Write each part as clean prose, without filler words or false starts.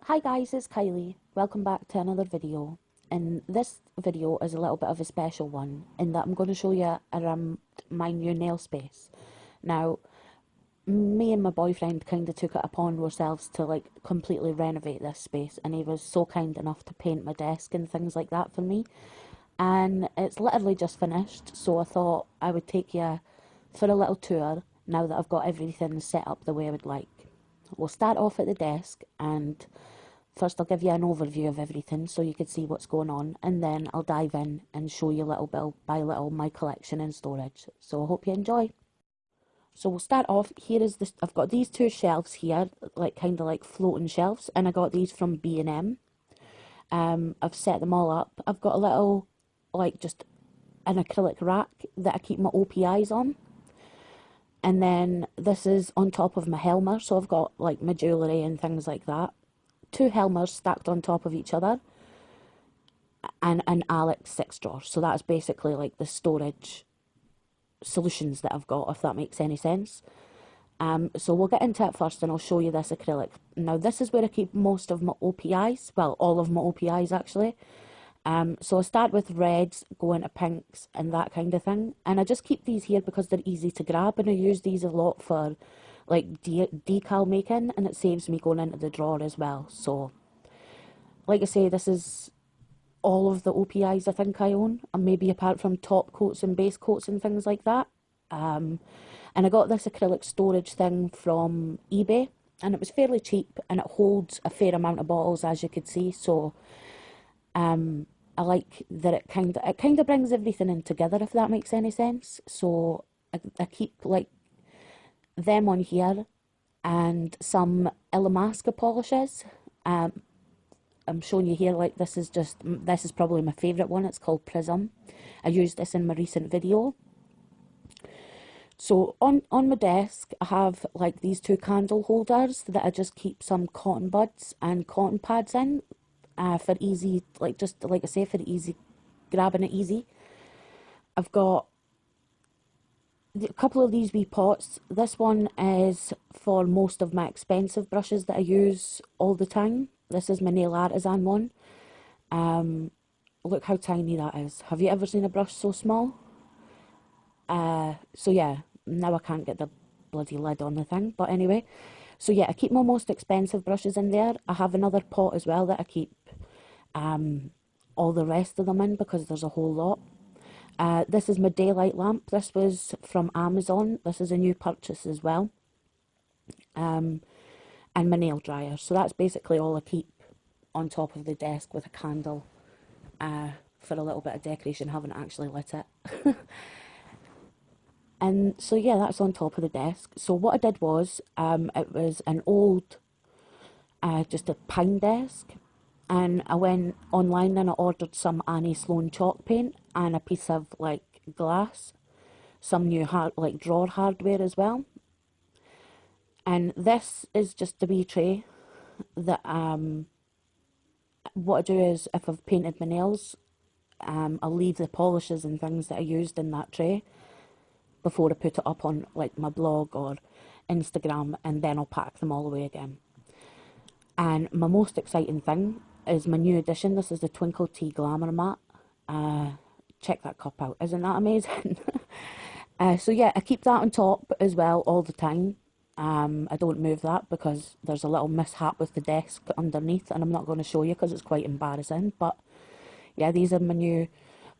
Hi guys, it's Kylie. Welcome back to another video. And this video is a little bit of a special one in that I'm going to show you around my new nail space. Now, me and my boyfriend kind of took it upon ourselves to like completely renovate this space, and he was so kind enough to paint my desk and things like that for me. And it's literally just finished, so I thought I would take you for a little tour now that I've got everything set up the way I would like. We'll start off at the desk, and first I'll give you an overview of everything so you can see what's going on, and then I'll dive in and show you little bit by little my collection and storage. So I hope you enjoy. So we'll start off, here is this, I've got these two shelves here, like kind of like floating shelves, and I got these from B&M. I've set them all up. I've got a little, like just an acrylic rack that I keep my OPIs on. And then this is on top of my helmer, so I've got like my jewellery and things like that. Two helmers stacked on top of each other, and an Alex 6 drawer. So that's basically like the storage solutions that I've got, if that makes any sense. So we'll get into it first, and I'll show you this acrylic. Now this is where I keep most of my OPIs, well, all of my OPIs actually. So I start with reds, go into pinks and that kind of thing. And I just keep these here because they're easy to grab, and I use these a lot for like decal making, and it saves me going into the drawer as well. So like I say, this is all of the OPIs I think I own, and maybe apart from top coats and base coats and things like that. And I got this acrylic storage thing from eBay, and it was fairly cheap, and it holds a fair amount of bottles, as you could see. So I like that it kind of brings everything in together, if that makes any sense. So I keep like them on here, and some Illamasqua polishes. I'm showing you here, like this is probably my favourite one. It's called Prism. I used this in my recent video. So on my desk I have like these two candle holders that I just keep some cotton buds and cotton pads in, for easy, like just like I say, for easy grabbing it easy. I've got a couple of these wee pots. This one is for most of my expensive brushes that I use all the time. This is my nail artisan one. Look how tiny that is. Have you ever seen a brush so small? So yeah, now I can't get the bloody lid on the thing, but anyway. So yeah, I keep my most expensive brushes in there. I have another pot as well that I keep all the rest of them in, because there's a whole lot. This is my daylight lamp. This was from Amazon. This is a new purchase as well. And my nail dryer. So that's basically all I keep on top of the desk, with a candle for a little bit of decoration. Haven't actually lit it. And so yeah, that's on top of the desk. So what I did was, it was an old, just a pine desk, and I went online and I ordered some Sloan chalk paint and a piece of like glass, some new like drawer hardware as well. And this is just a wee tray that what I do is, if I've painted my nails, I'll leave the polishes and things that I used in that tray before I put it up on like my blog or Instagram, and then I'll pack them all away again. And my most exciting thing is my new addition. This is the Twinkle Tea Glamour Mat. Check that cup out, isn't that amazing? So yeah, I keep that on top as well all the time. I don't move that because there's a little mishap with the desk underneath, and I'm not going to show you because it's quite embarrassing. But yeah, these are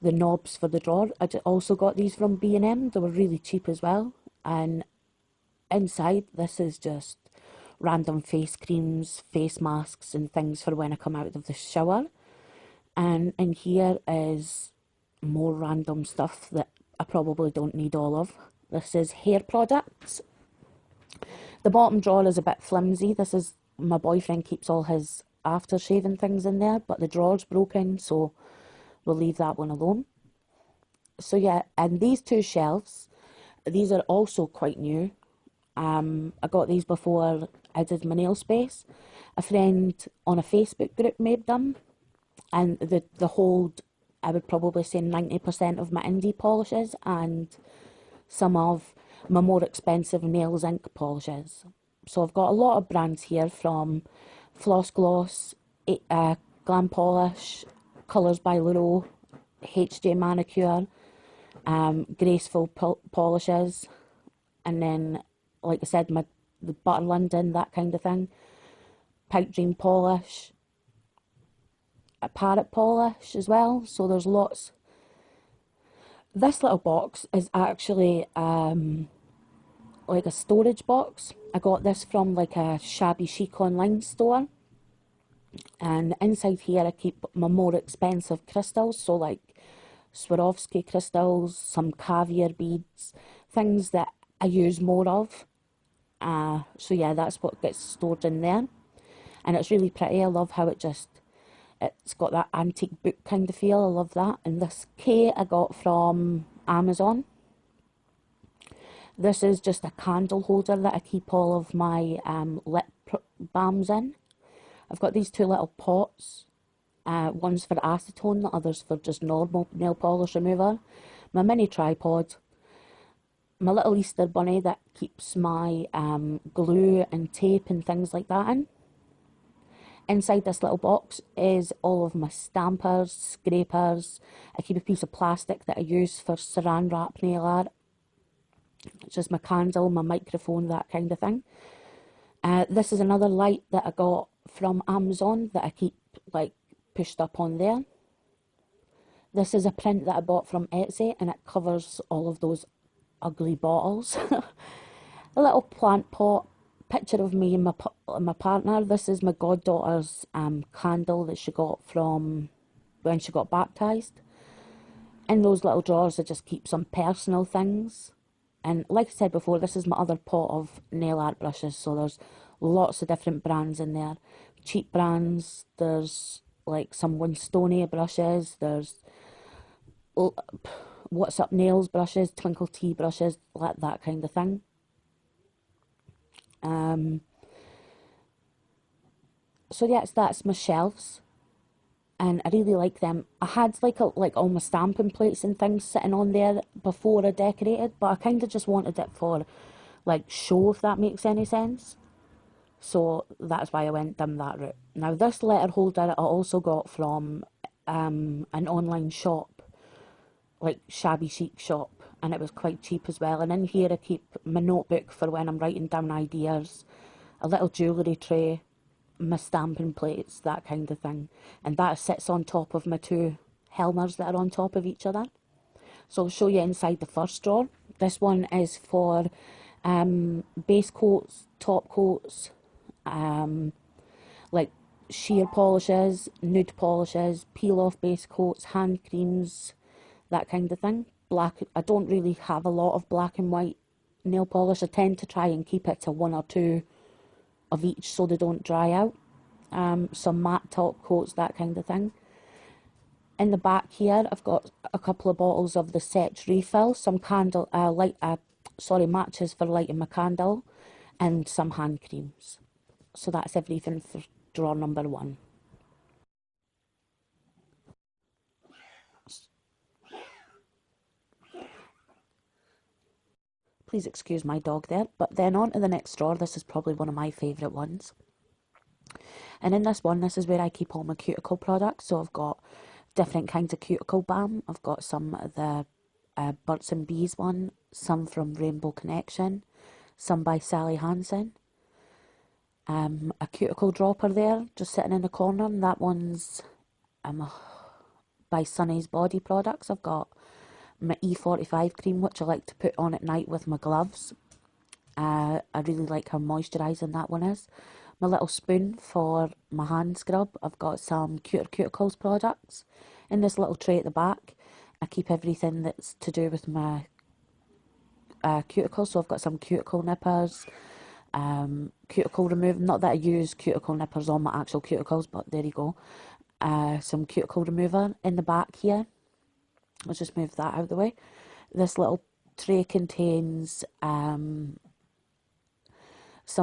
the knobs for the drawer. I also got these from B&M. They were really cheap as well. And inside, this is just random face creams, face masks and things for when I come out of the shower. And in here is more random stuff that I probably don't need all of. This is hair products. The bottom drawer is a bit flimsy. This is, my boyfriend keeps all his aftershave and things in there, but the drawer's broken, so we'll leave that one alone. So yeah, and these two shelves, these are also quite new. I got these before I did my nail space. A friend on a Facebook group made them, and they hold, I would probably say 90% of my indie polishes and some of my more expensive nails ink polishes. So I've got a lot of brands here, from Floss Gloss, Glam Polish, Colours by Luro, HJ Manicure, Graceful Polishes, and then, like I said, the Butter London, that kind of thing. Pipe Dream Polish, a Parrot Polish as well, so there's lots. This little box is actually like a storage box. I got this from like a shabby chic online store, and inside here I keep my more expensive crystals, so like Swarovski crystals, some caviar beads, things that I use more of. So yeah, that's what gets stored in there, and it's really pretty. I love how it's got that antique book kind of feel. I love that. And this K I got from Amazon. This is just a candle holder that I keep all of my lip balms in. I've got these two little pots. One's for acetone, the other's for just normal nail polish remover. My mini tripod. My little Easter bunny that keeps my glue and tape and things like that in. Inside this little box is all of my stampers, scrapers. I keep a piece of plastic that I use for saran wrap nail art. It's just my candle, my microphone, that kind of thing. This is another light that I got from Amazon that I keep like pushed up on there. This is a print that I bought from Etsy, and it covers all of those ugly bottles. A little plant pot, picture of me and my partner. This is my goddaughter's candle that she got from when she got baptised. In those little drawers I just keep some personal things. And like I said before, this is my other pot of nail art brushes, so there's lots of different brands in there. Cheap brands, there's like some Winstonia brushes, there's What's Up Nails brushes, Twinkle Tea brushes, like that kind of thing. So yes, that's my shelves, and I really like them. I had like all my stamping plates and things sitting on there before I decorated, but I kind of just wanted it for like show, if that makes any sense. So that's why I went down that route. Now this letter holder I also got from an online shop, like shabby chic shop, and it was quite cheap as well. And in here I keep my notebook for when I'm writing down ideas, a little jewellery tray, my stamping plates, that kind of thing. And that sits on top of my two helmers that are on top of each other. So I'll show you inside the first drawer. This one is for base coats, top coats, like sheer polishes, nude polishes, peel off base coats, hand creams, that kind of thing. I don't really have a lot of black and white nail polish. I tend to try and keep it to one or two of each so they don't dry out. Some matte top coats, that kind of thing. In the back here I've got a couple of bottles of the Set refill, some matches for lighting my candle, and some hand creams. So that's everything for drawer number 1. Please excuse my dog there. But then on to the next drawer. This is probably one of my favourite ones. And in this one, this is where I keep all my Cuticle products. So I've got different kinds of Cuticle balm. I've got some of the Burt's and Bees one, some from Rainbow Connection, some by Sally Hansen. A Cuticle dropper there, just sitting in the corner, and that one's by Sunny's Body Products. I've got my E45 cream, which I like to put on at night with my gloves. I really like how moisturising that one is. My little spoon for my hand scrub. I've got some Cuticles products. In this little tray at the back, I keep everything that's to do with my cuticles. So I've got some cuticle nippers, cuticle remover. Not that I use cuticle nippers on my actual cuticles, but there you go. Some cuticle remover in the back here. I'll just move that out of the way. This little tray contains some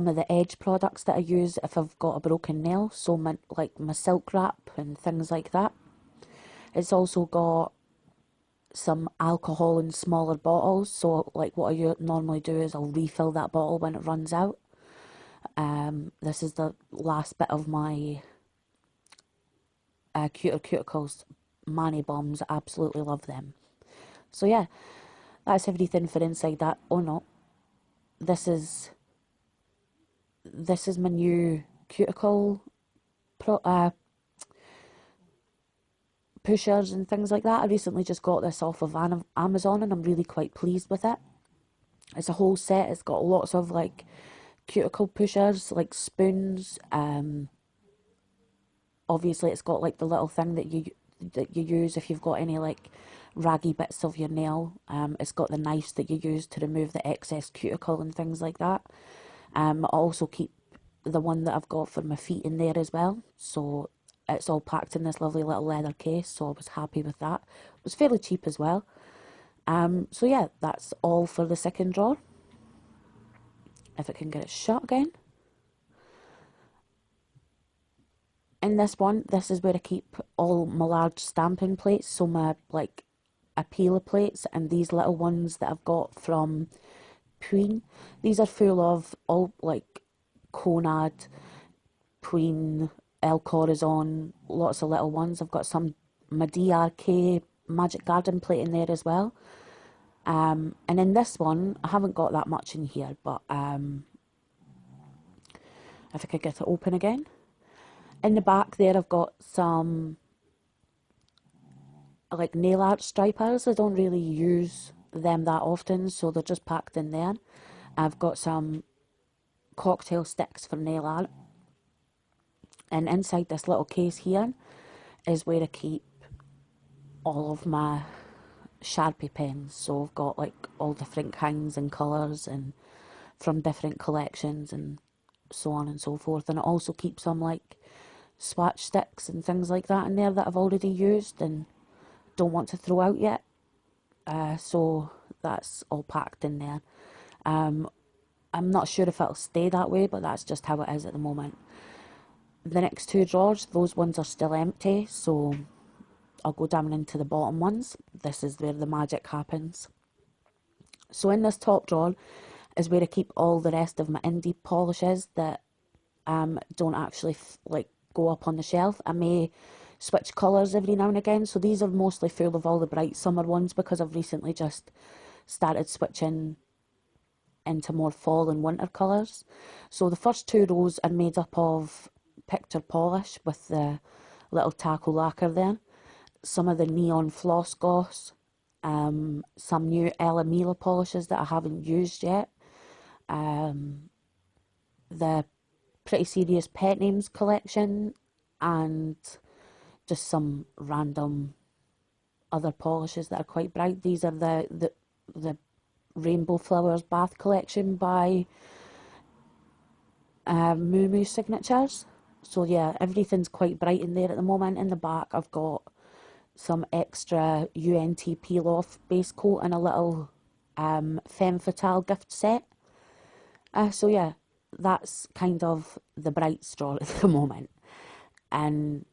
of the edge products that I use if I've got a broken nail, so like my silk wrap and things like that. It's also got some alcohol in smaller bottles, so like what I normally do is I'll refill that bottle when it runs out. This is the last bit of my Cuticles Mani bombs. I absolutely love them. So yeah, that's everything for inside that. Oh no, this is my new Cuticle pushers and things like that. I recently just got this off of Amazon and I'm really quite pleased with it. It's a whole set. It's got lots of like cuticle pushers, like spoons. Obviously it's got like the little thing that you use if you've got any like raggy bits of your nail. It's got the knives that you use to remove the excess cuticle and things like that. I also keep the one that I've got for my feet in there as well. So it's all packed in this lovely little leather case. So I was happy with that. It was fairly cheap as well. So yeah, that's all for the second drawer. If it can get it shut again. In this one, this is where I keep all my large stamping plates, so my like appealer plates and these little ones that I've got from Queen. These are full of all like Conad, Queen, El Corazon, lots of little ones. I've got some my DRK Magic Garden plate in there as well. And in this one, I haven't got that much in here, but if I could get it open again. In the back there, I've got some like nail art stripers. I don't really use them that often, so they're just packed in there. I've got some cocktail sticks for nail art. And inside this little case here is where I keep all of my Sharpie pens. So I've got like all different kinds and colours and from different collections and so on and so forth. And it also keeps some like swatch sticks and things like that in there that I've already used and don't want to throw out yet. So that's all packed in there. I'm not sure if it'll stay that way, but that's just how it is at the moment. The next two drawers, those ones are still empty, so I'll go down into the bottom ones. This is where the magic happens. So in this top drawer is where I keep all the rest of my indie polishes that don't actually like go up on the shelf. I may switch colours every now and again, so these are mostly full of all the bright summer ones because I've recently just started switching into more fall and winter colours. So the first two rows are made up of picture polish with the little taco lacquer there, some of the neon floss gloss, some new Ella Mila polishes that I haven't used yet, the Pretty Serious Pet Names collection, and just some random other polishes that are quite bright. These are the Rainbow Flowers Bath collection by Moo Moo Signatures. So yeah, everything's quite bright in there at the moment. In the back, I've got some extra UNT peel-off base coat and a little Femme Fatale gift set. So yeah, that's kind of the bright straw at the moment. And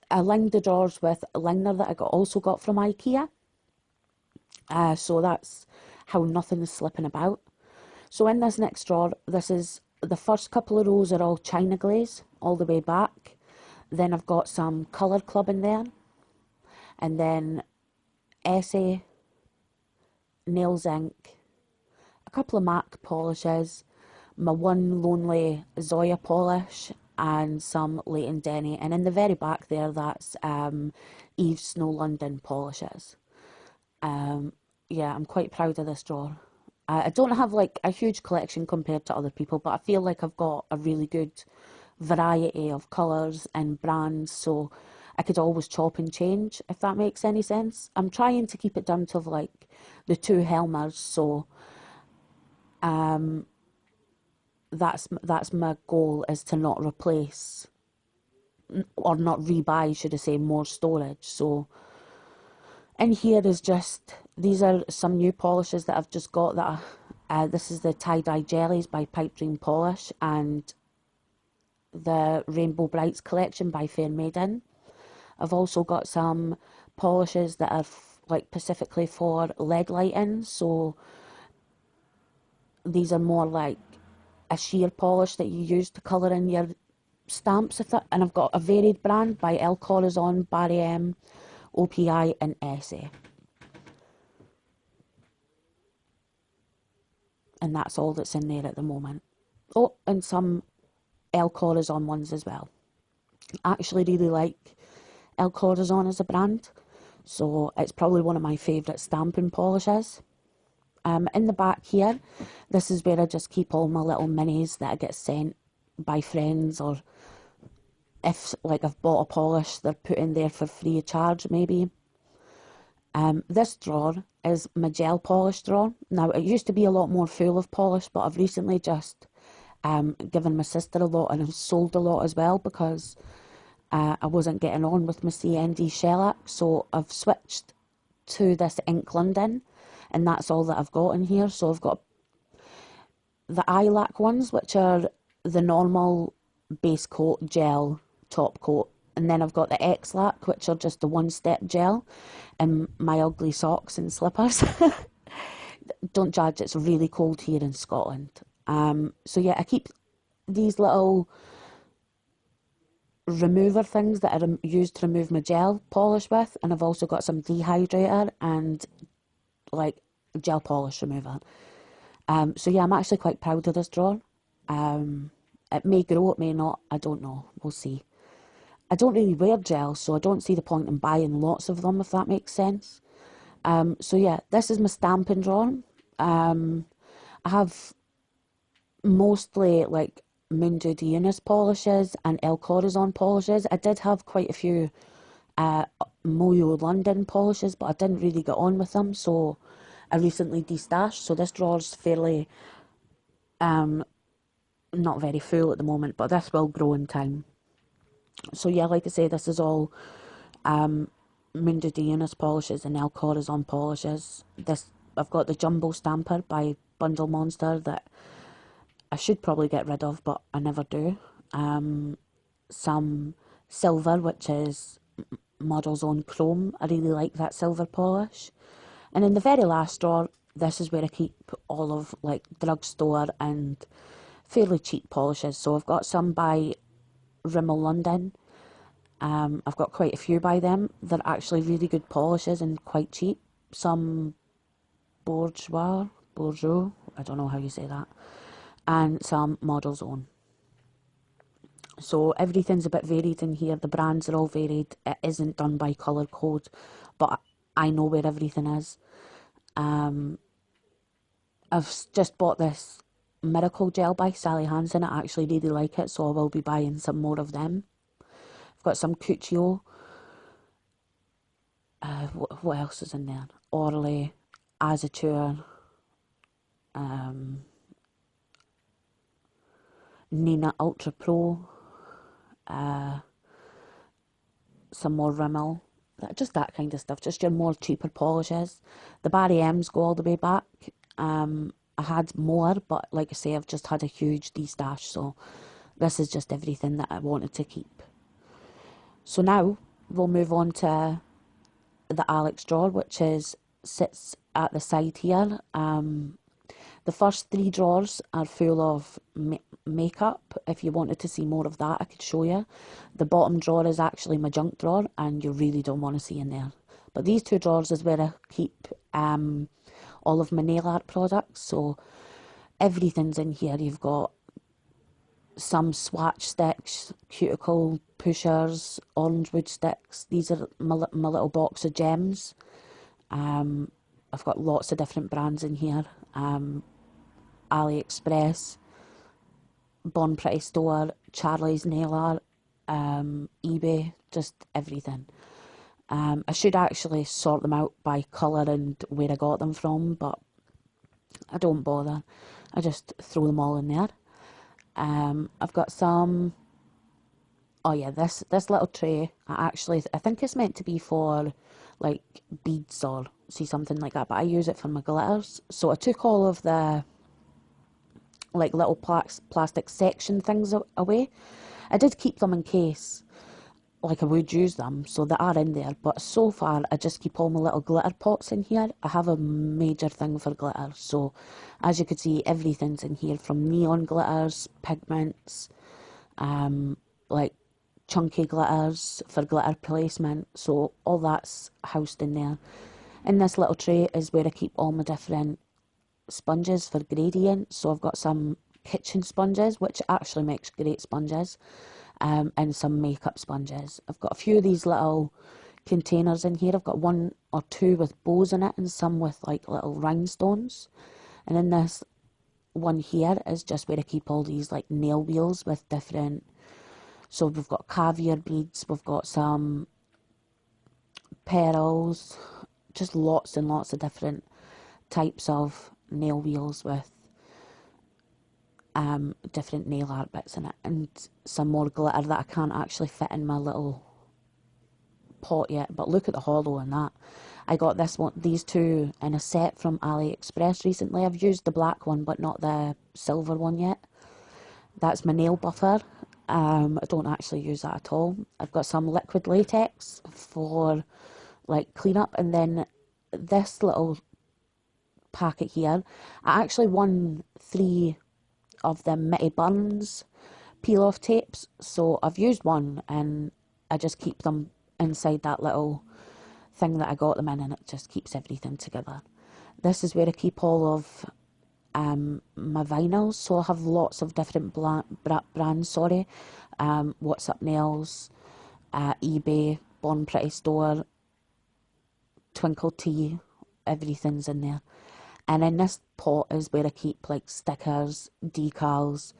I lined the drawers with a liner that I also got from ikea. So that's how nothing is slipping about. So in this next drawer, this is the first couple of rows are all China glaze all the way back. Then I've got some Colour Club in there. And then Essay, Nails Ink, a couple of MAC polishes, my one lonely Zoya polish, and some Leighton Denny. And in the very back there, that's Eve's Snow London polishes. Yeah, I'm quite proud of this drawer. I don't have like a huge collection compared to other people, but I feel like I've got a really good variety of colours and brands, so I could always chop and change, if that makes any sense. I'm trying to keep it down to like the two helmers, so that's my goal, is to not replace or not rebuy, should I say, more storage. So in here is just, these are some new polishes that I've just got that this is the tie-dye jellies by Pipe Dream Polish and the Rainbow Brights collection by Fair Maiden. I've also got some polishes that are like specifically for leg lighting, so these are more like a sheer polish that you use to colour in your stamps. And I've got a varied brand by El Corazon, Barry M, OPI and Essie. And that's all that's in there at the moment. Oh, and some El Corazon ones as well. I actually really like El Corazon as a brand, so it's probably one of my favourite stamping polishes. In the back here, this is where I just keep all my little minis that I get sent by friends, or if like I've bought a polish, they're put in there for free of charge maybe. This drawer is my gel polish drawer. Now, it used to be a lot more full of polish, but I've recently just given my sister a lot, and I've sold a lot as well because I wasn't getting on with my CND shellac, so I've switched to this Ink London, and that's all that I've got in here. So I've got the iLac ones, which are the normal base coat gel top coat, and then I've got the X-Lac, which are just the one-step gel, and my ugly socks and slippers. Don't judge, it's really cold here in Scotland. So yeah, I keep these little remover things that I use to remove my gel polish with, and I've also got some dehydrator and like gel polish remover. So yeah, I'm actually quite proud of this drawer. It may grow, it may not, I don't know, we'll see. I don't really wear gel, so I don't see the point in buying lots of them, if that makes sense. So yeah, this is my stamping drawer. I have mostly like Mundo de Unis polishes and El Corazon polishes. I did have quite a few Moyo London polishes, but I didn't really get on with them, so I recently destashed. So this drawer's fairly not very full at the moment, but this will grow in time. So yeah, like I say, this is all Mundo de Unis polishes and El Corazon polishes. I've got the Jumbo Stamper by Bundle Monster that I should probably get rid of, but I never do. Some silver, which is Model's Own Chrome. I really like that silver polish. And in the very last drawer, this is where I keep all of like drugstore and fairly cheap polishes. So I've got some by Rimmel London. I've got quite a few by them. They're actually really good polishes and quite cheap. Some Bourgeois, I don't know how you say that. And some Model's Own. So everything's a bit varied in here. The brands are all varied. It isn't done by colour code, but I know where everything is. I've just bought this Miracle Gel by Sally Hansen. I actually really like it, so I will be buying some more of them. I've got some Cuticle. What else is in there? Orly, Azature, Nina Ultra Pro, some more Rimmel, just that kind of stuff, just your more cheaper polishes. The Barry M's go all the way back. I had more, but like I say, I've just had a huge destash, so this is just everything that I wanted to keep. So now we'll move on to the Alex drawer, which sits at the side here. The first three drawers are full of makeup. If you wanted to see more of that, I could show you. The bottom drawer is actually my junk drawer, and you really don't want to see in there. But these two drawers is where I keep all of my nail art products. So everything's in here. You've got some swatch sticks, cuticle pushers, orange wood sticks. These are my little box of gems. I've got lots of different brands in here. AliExpress, Born Pretty Store, Charlie's Nail Art, eBay, just everything. I should actually sort them out by colour and where I got them from, but I don't bother. I just throw them all in there. I've got some, oh yeah, this little tray, I think it's meant to be for like beads or see something like that, but I use it for my glitters. So I took all of the like little plastic section things away. I did keep them in case, like I would use them, so they are in there. But so far, I just keep all my little glitter pots in here. I have a major thing for glitter, so as you can see, everything's in here, from neon glitters, pigments, like chunky glitters for glitter placement. So all that's housed in there. In this little tray is where I keep all my different sponges for gradient. So I've got some kitchen sponges, which actually makes great sponges, and some makeup sponges. I've got a few of these little containers in here. I've got one or two with bows in it and some with like little rhinestones. And in this one here is just where I keep all these like nail wheels with different, so we've got caviar beads, we've got some pearls, just lots and lots of different types of nail wheels with different nail art bits in it, and some more glitter that I can't actually fit in my little pot yet, but look at the hollow in that. I got these two in a set from AliExpress recently. I've used the black one but not the silver one yet. That's my nail buffer. I don't actually use that at all. I've got some liquid latex for like cleanup, and then this little packet here, I actually won 3 of the Mitty Burns peel off tapes, so I've used one and I just keep them inside that little thing that I got them in, and it just keeps everything together. This is where I keep all of my vinyls, so I have lots of different brands, What's Up Nails, eBay, Born Pretty Store, Twinkle Tea, everything's in there. And in this pot is where I keep like stickers, decals,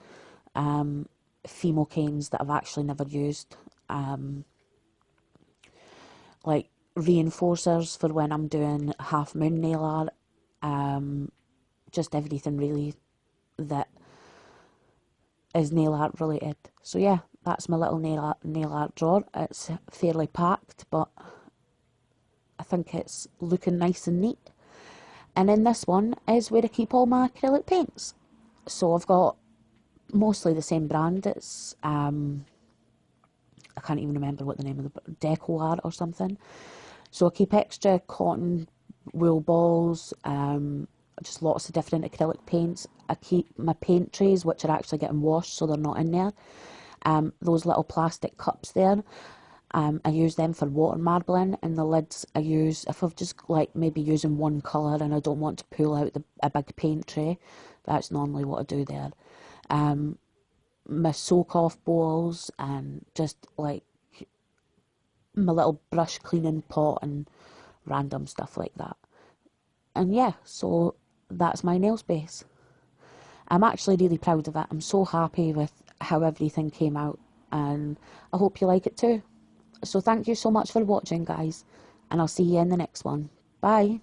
Fimo canes that I've actually never used, like reinforcers for when I'm doing half moon nail art, just everything really that is nail art related. So yeah, that's my little nail art drawer. It's fairly packed, but I think it's looking nice and neat. And in this one is where I keep all my acrylic paints. So I've got mostly the same brand. It's I can't even remember what the name of the Deco Art or something. So I keep extra cotton wool balls, just lots of different acrylic paints. I keep my paint trays, which are actually getting washed, so they're not in there. Those little plastic cups there, I use them for water marbling, and the lids I use if I've just like maybe using one colour and I don't want to pull out a big paint tray. That's normally what I do there. My soak off bowls, and just like my little brush cleaning pot and random stuff like that. And yeah, so that's my nail space. I'm actually really proud of it. I'm so happy with how everything came out, and I hope you like it too. So thank you so much for watching, guys, and I'll see you in the next one. Bye.